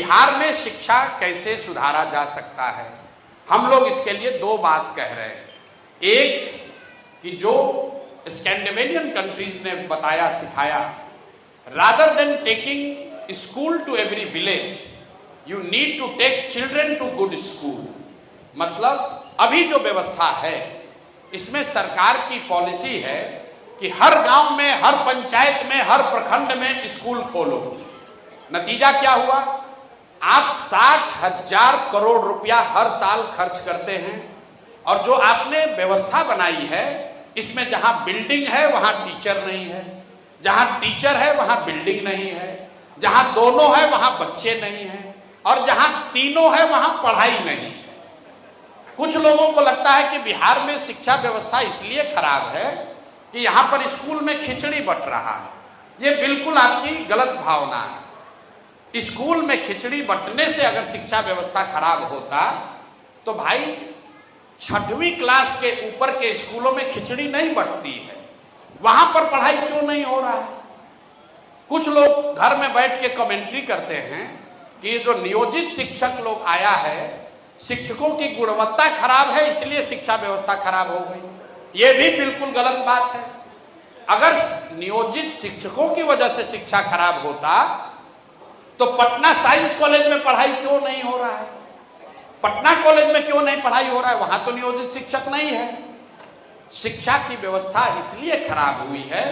बिहार में शिक्षा कैसे सुधारा जा सकता है। हम लोग इसके लिए दो बात कह रहे हैं। एक कि जो स्कैंडिनेवियन कंट्रीज ने बताया सिखाया, rather than taking school to every village, you need to take children to good school. मतलब अभी जो व्यवस्था है इसमें सरकार की पॉलिसी है कि हर गांव में, हर पंचायत में, हर प्रखंड में स्कूल खोलो। नतीजा क्या हुआ? आप 60,000 करोड़ रुपया हर साल खर्च करते हैं और जो आपने व्यवस्था बनाई है इसमें जहां बिल्डिंग है वहां टीचर नहीं है, जहां टीचर है वहां बिल्डिंग नहीं है, जहां दोनों है वहां बच्चे नहीं है, और जहां तीनों है वहां पढ़ाई नहीं है। कुछ लोगों को लगता है कि बिहार में शिक्षा व्यवस्था इसलिए खराब है कि यहां पर स्कूल में खिचड़ी बंट रहा है। ये बिल्कुल आपकी गलत भावना है। स्कूल में खिचड़ी बंटने से अगर शिक्षा व्यवस्था खराब होता तो भाई 6वीं क्लास के ऊपर के स्कूलों में खिचड़ी नहीं बंटती है, वहां पर पढ़ाई क्यों नहीं हो रहा है? कुछ लोग घर में बैठ के कमेंट्री करते हैं कि ये जो नियोजित शिक्षक लोग आया है, शिक्षकों की गुणवत्ता खराब है इसलिए शिक्षा व्यवस्था खराब हो गई। ये भी बिल्कुल गलत बात है। अगर नियोजित शिक्षकों की वजह से शिक्षा खराब होता तो पटना साइंस कॉलेज में पढ़ाई क्यों नहीं हो रहा है? पटना कॉलेज में क्यों नहीं पढ़ाई हो रहा है? वहां तो नियोजित शिक्षक नहीं है। शिक्षा की व्यवस्था इसलिए खराब हुई है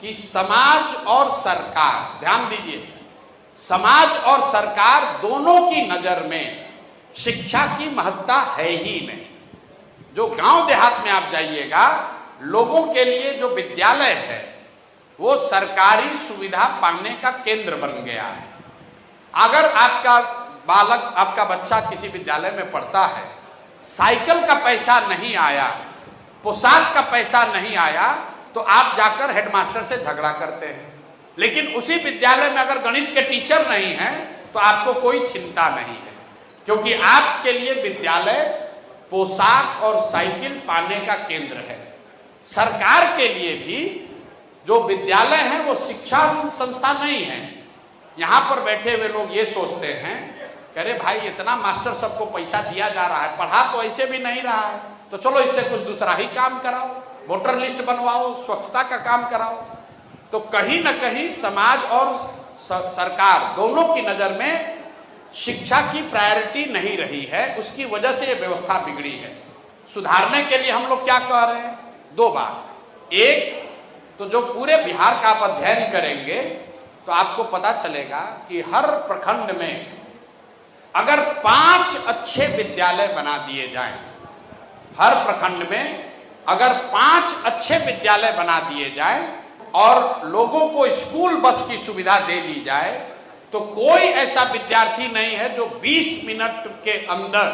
कि समाज और सरकार, ध्यान दीजिए, समाज और सरकार दोनों की नजर में शिक्षा की महत्ता है ही नहीं। जो गांव देहात में आप जाइएगा, लोगों के लिए जो विद्यालय है वो सरकारी सुविधा पाने का केंद्र बन गया है। अगर आपका बालक, आपका बच्चा किसी विद्यालय में पढ़ता है, साइकिल का पैसा नहीं आया, पोशाक का पैसा नहीं आया, तो आप जाकर हेडमास्टर से झगड़ा करते हैं। लेकिन उसी विद्यालय में अगर गणित के टीचर नहीं हैं तो आपको कोई चिंता नहीं है, क्योंकि आपके लिए विद्यालय पोशाक और साइकिल पाने का केंद्र है। सरकार के लिए भी जो विद्यालय है वो शिक्षा संस्था नहीं है। यहां पर बैठे हुए लोग ये सोचते हैं कि अरे भाई इतना मास्टर सबको पैसा दिया जा रहा है, पढ़ा तो ऐसे भी नहीं रहा है, तो चलो इससे कुछ दूसरा ही काम कराओ, वोटर लिस्ट बनवाओ, स्वच्छता का काम कराओ। तो कहीं ना कहीं समाज और सरकार दोनों की नजर में शिक्षा की प्रायोरिटी नहीं रही है, उसकी वजह से ये व्यवस्था बिगड़ी है। सुधारने के लिए हम लोग क्या कह रहे हैं? दो बात। एक तो जो पूरे बिहार का आप अध्ययन करेंगे तो आपको पता चलेगा कि हर प्रखंड में अगर 5 अच्छे विद्यालय बना दिए जाएं, हर प्रखंड में अगर 5 अच्छे विद्यालय बना दिए जाएं और लोगों को स्कूल बस की सुविधा दे दी जाए, तो कोई ऐसा विद्यार्थी नहीं है जो 20 मिनट के अंदर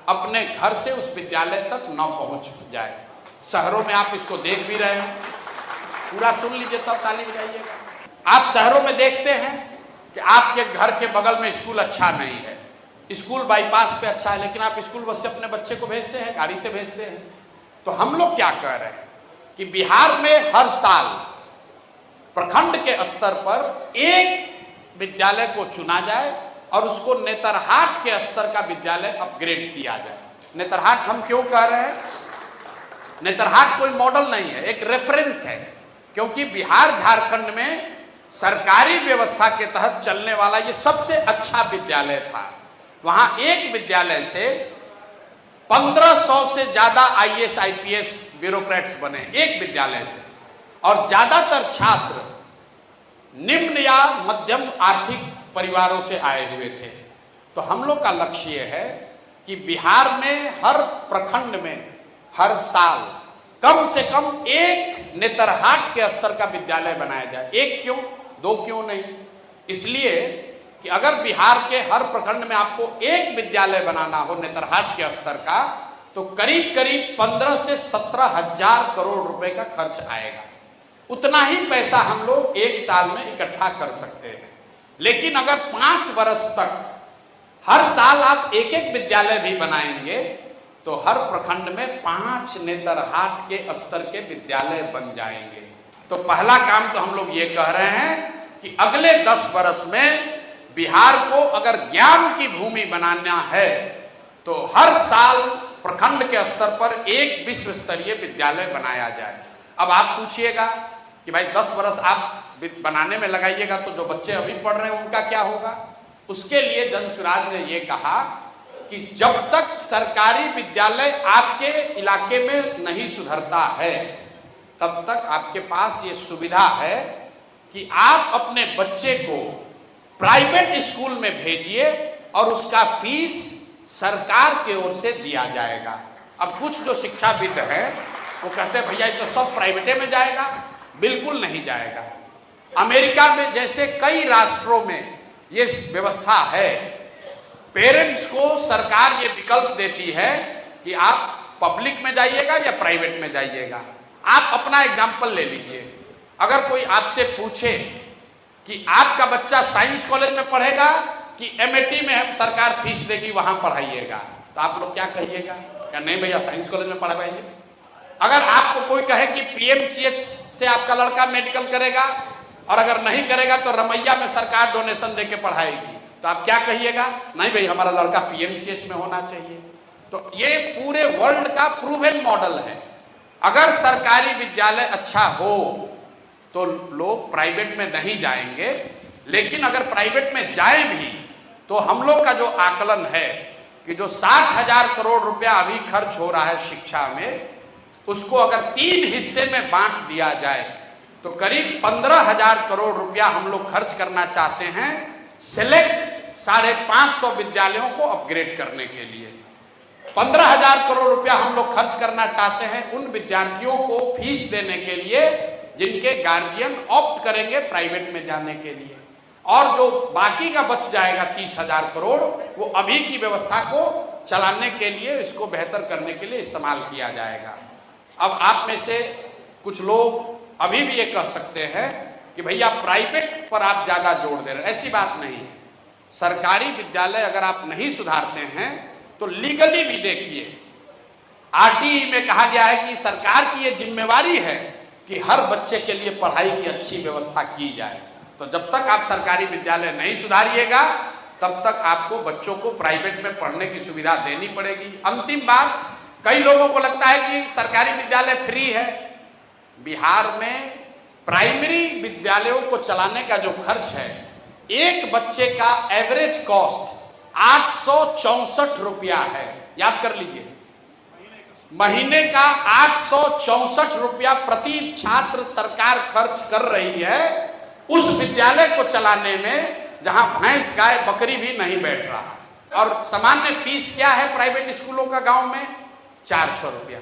अपने घर से उस विद्यालय तक न पहुंच जाए। शहरों में आप इसको देख भी रहे हैं, पूरा सुन लीजिए तब ताली बजाइएगा। आप शहरों में देखते हैं कि आपके घर के बगल में स्कूल अच्छा नहीं है, स्कूल बाईपास पे अच्छा है, लेकिन आप स्कूल बस से अपने बच्चे को भेजते हैं, गाड़ी से भेजते हैं। तो हम लोग क्या कह रहे हैं कि बिहार में हर साल प्रखंड के स्तर पर एक विद्यालय को चुना जाए और उसको नेतरहाट के स्तर का विद्यालय अपग्रेड किया जाए। नेतरहाट हम क्यों कह रहे हैं? नेतरहाट कोई मॉडल नहीं है, एक रेफरेंस है, क्योंकि बिहार झारखंड में सरकारी व्यवस्था के तहत चलने वाला ये सबसे अच्छा विद्यालय था। वहां एक विद्यालय से 1500 से ज्यादा IAS IPS ब्यूरोक्रेट्स बने एक विद्यालय से, और ज्यादातर छात्र निम्न या मध्यम आर्थिक परिवारों से आए हुए थे। तो हम लोग का लक्ष्य यह है कि बिहार में हर प्रखंड में हर साल कम से कम एक नेतरहाट के स्तर का विद्यालय बनाया जाए। एक क्यों, दो क्यों नहीं? इसलिए कि अगर बिहार के हर प्रखंड में आपको एक विद्यालय बनाना हो नेतरहाट के स्तर का, तो करीब करीब 15 से 17,000 करोड़ रुपए का खर्च आएगा। उतना ही पैसा हम लोग एक साल में इकट्ठा कर सकते हैं। लेकिन अगर 5 वर्ष तक हर साल आप एक एक विद्यालय भी बनाएंगे तो हर प्रखंड में 5 नेतरहाट के स्तर के विद्यालय बन जाएंगे। तो पहला काम तो हम लोग ये कह रहे हैं कि अगले 10 वर्ष में बिहार को अगर ज्ञान की भूमि बनाना है तो हर साल प्रखंड के स्तर पर एक विश्व स्तरीय विद्यालय बनाया जाए। अब आप पूछिएगा कि भाई 10 वर्ष आप बनाने में लगाइएगा तो जो बच्चे अभी पढ़ रहे हैं उनका क्या होगा। उसके लिए जनसुराज ने ये कहा कि जब तक सरकारी विद्यालय आपके इलाके में नहीं सुधरता है तब तक आपके पास ये सुविधा है कि आप अपने बच्चे को प्राइवेट स्कूल में भेजिए और उसका फीस सरकार की ओर से दिया जाएगा। अब कुछ जो शिक्षाविद हैं वो कहते हैं भैया ये तो सब प्राइवेटे में जाएगा। बिल्कुल नहीं जाएगा। अमेरिका में जैसे कई राष्ट्रों में ये व्यवस्था है, पेरेंट्स को सरकार ये विकल्प देती है कि आप पब्लिक में जाइएगा या प्राइवेट में जाइएगा। आप अपना एग्जाम्पल ले लीजिए। अगर कोई आपसे पूछे कि आपका बच्चा साइंस कॉलेज में पढ़ेगा कि एमएटी में हम सरकार फीस देगी वहां पढ़ाइएगा, तो आप लोग क्या कहिएगा? क्या नहीं भैया साइंस कॉलेज में पढ़ाइए। अगर आपको कोई कहे कि पीएमसीएच से आपका लड़का मेडिकल करेगा और अगर नहीं करेगा तो रमैया में सरकार डोनेशन देके पढ़ाएगी, तो आप क्या कहिएगा? नहीं भाई हमारा लड़का पीएमसीएच में होना चाहिए। तो ये पूरे वर्ल्ड का प्रूवन मॉडल है। अगर सरकारी विद्यालय अच्छा हो तो लोग प्राइवेट में नहीं जाएंगे, लेकिन अगर प्राइवेट में जाए भी तो हम लोग का जो आकलन है कि जो 60,000 करोड़ रुपया अभी खर्च हो रहा है शिक्षा में, उसको अगर 3 हिस्से में बांट दिया जाए तो करीब 15,000 करोड़ रुपया हम लोग खर्च करना चाहते हैं सिलेक्ट 550 विद्यालयों को अपग्रेड करने के लिए। 15,000 करोड़ रुपया हम लोग खर्च करना चाहते हैं उन विद्यार्थियों को फीस देने के लिए जिनके गार्जियन ऑप्ट करेंगे प्राइवेट में जाने के लिए, और जो बाकी का बच जाएगा 30,000 करोड़ वो अभी की व्यवस्था को चलाने के लिए, इसको बेहतर करने के लिए इस्तेमाल किया जाएगा। अब आप में से कुछ लोग अभी भी ये कह सकते हैं कि भैया प्राइवेट पर आप ज्यादा जोर दे रहे हैं। ऐसी बात नहीं है। सरकारी विद्यालय अगर आप नहीं सुधारते हैं तो लीगली भी देखिए, आरटीई में कहा गया है कि सरकार की ये जिम्मेवारी है कि हर बच्चे के लिए पढ़ाई की अच्छी व्यवस्था की जाए। तो जब तक आप सरकारी विद्यालय नहीं सुधारिएगा तब तक आपको बच्चों को प्राइवेट में पढ़ने की सुविधा देनी पड़ेगी। अंतिम बात, कई लोगों को लगता है कि सरकारी विद्यालय फ्री है। बिहार में प्राइमरी विद्यालयों को चलाने का जो खर्च है, एक बच्चे का एवरेज कॉस्ट 864 रुपया है। याद कर लीजिए, महीने का 864 रुपया प्रति छात्र सरकार खर्च कर रही है उस विद्यालय को चलाने में जहां भैंस गाय बकरी भी नहीं बैठ रहा। और सामान्य फीस क्या है प्राइवेट स्कूलों का गांव में? 400 रुपया,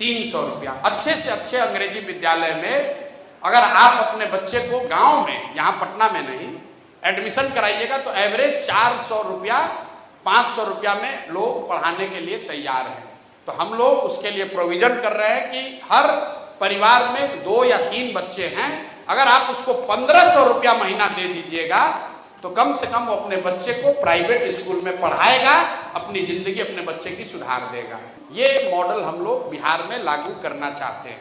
300 रुपया। अच्छे से अच्छे अंग्रेजी विद्यालय में अगर आप अपने बच्चे को गांव में, यहाँ पटना में नहीं, एडमिशन कराइएगा तो एवरेज 400 रुपया 500 रुपया में लोग पढ़ाने के लिए तैयार हैं। तो हम लोग उसके लिए प्रोविजन कर रहे हैं कि हर परिवार में 2 या 3 बच्चे हैं, अगर आप उसको 1500 रुपया महीना दे दीजिएगा तो कम से कम वो अपने बच्चे को प्राइवेट स्कूल में पढ़ाएगा, अपनी जिंदगी अपने बच्चे की सुधार देगा। ये मॉडल हम लोग बिहार में लागू करना चाहते हैं।